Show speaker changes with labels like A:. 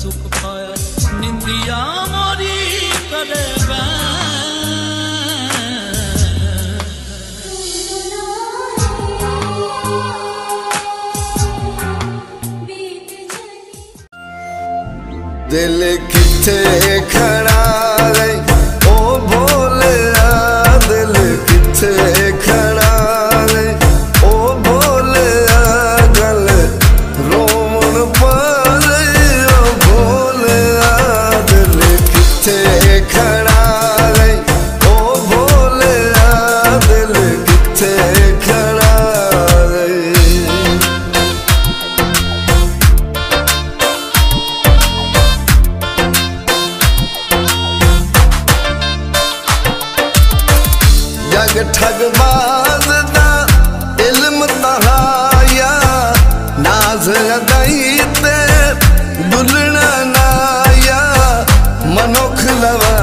A: सुख पाया निंदिया मोरी करे
B: दिल किथे खड़ा है ओ भोलिया दिल किथे खड़ा है ओ भोलिया गल रोमन पाले ओ भोलिया दिल किथे खड़ा है ओ भोलिया दिल किथे खड़ा है। जग ठगबाज दा इल्म तहाया नाज अदाई ते दुलना नाया मनुख लवा